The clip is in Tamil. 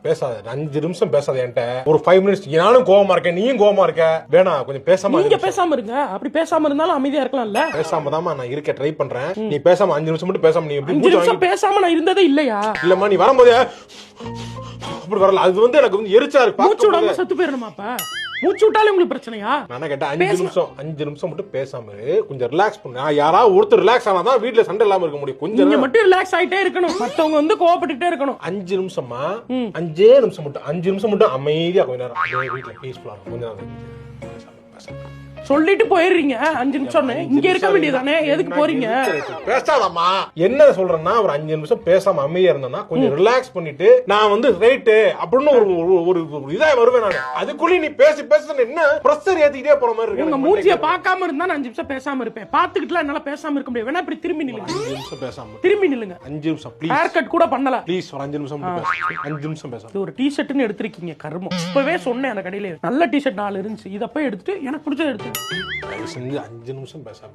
பேசாத 5 நிமிஷம் பேசாத என்கிட்ட. ஒரு 5 மினிட்ஸ். நானும் கோவமா இருக்கேன், நீயும் கோவமா இருக்க. வேணா கொஞ்சம் பேசாம. நீங்க பேசாம இருங்க. அப்படி பேசாம இருந்தாலும் அமைதியா இருக்கலாம்ல. பேசாம தான் நான் இருக்க ட்ரை பண்றேன். நீ பேசாம 5 நிமிஷம் மட்டும் பேசாம. நீ 5 நிமிஷம் பேசாம நான் இருந்ததே இல்லையா? இல்லம்மா, நீ வரும்போது அப்படி வரல. அது வந்து எனக்கு வந்து எரிச்சலா இருக்கு. மூச்சு விடாம செத்து போயிடணுமா? அப்ப மூச்சு விட்டாலே உங்களுக்கு பிரச்சனையா? நான் கேட்டேன் 5 நிமிஷம் மட்டும் பேசாம கொஞ்சம் ரிலாக்ஸ் பண்ணு. யாராவது ஒருத்தர் ரிலாக்ஸ் ஆனாதான் வீட்டுல சண்டை இல்லாம இருக்க முடியும். கொஞ்சம் நீங்க மட்டும் ரிலாக்ஸ் ஆயிட்டே இருக்கணும், மத்தவங்க வந்து கோவப்பட்டுட்டே இருக்கணும். 5 நிமிஷமா 5 நிமிஷம் மட்டும் அமைதியா கொஞ்ச நேரம் வீட்டுல பீஸ்ஃபுல்லா இருக்கும். கொஞ்ச நேரம் சொல்லிட்டு போயிடுறீங்க. 5 நிமிஷம் இங்க இருக்க வேண்டியதானே, எதுக்கு போறீங்க? பேசாதம்மா. என்ன சொல்றேன்னா, ஒரு 5 நிமிஷம் பேசாம அமைதியா இருந்தேன்னா கொஞ்சம் ரிலாக்ஸ் பண்ணிட்டு நான் வந்து ரைட்டு அப்படின்னு ஒரு இதா வருவேன் நான். அதுக்குள்ளே நீ பேசி என்ன பிரஷர் ஏத்திக்கிட்டே போற மாதிரி இருக்கு. உங்க மூஞ்சிய பார்க்காம இருந்தா நான் 5 நிமிஷம் பேசாம இருப்பேன். பாத்துக்கிட்டுலாம் என்னால பேசாம இருக்க முடியாது. வேணா இப்படி திரும்பி நில்லுங்க. 5 நிமிஷம் பேசாம திரும்பி நில்லுங்க. 5 நிமிஷம் ப்ளீஸ். ஹேர் கட் கூட பண்ணல ப்ளீஸ். ஒரு 5 நிமிஷம் மட்டும் பேசு. 5 நிமிஷம் பேசாம. இது ஒரு டி-ஷர்ட்னு எடுத்துருக்கீங்க, கர்மம். இப்பவே சொன்னேன் அந்த கடையில நல்ல டி-ஷர்ட் 4 இருந்துச்சு. இத போய் எடுத்துட்டு எனக்கு பிடிச்சத எடுத்து. 5 நிமிஷம் பேசாம.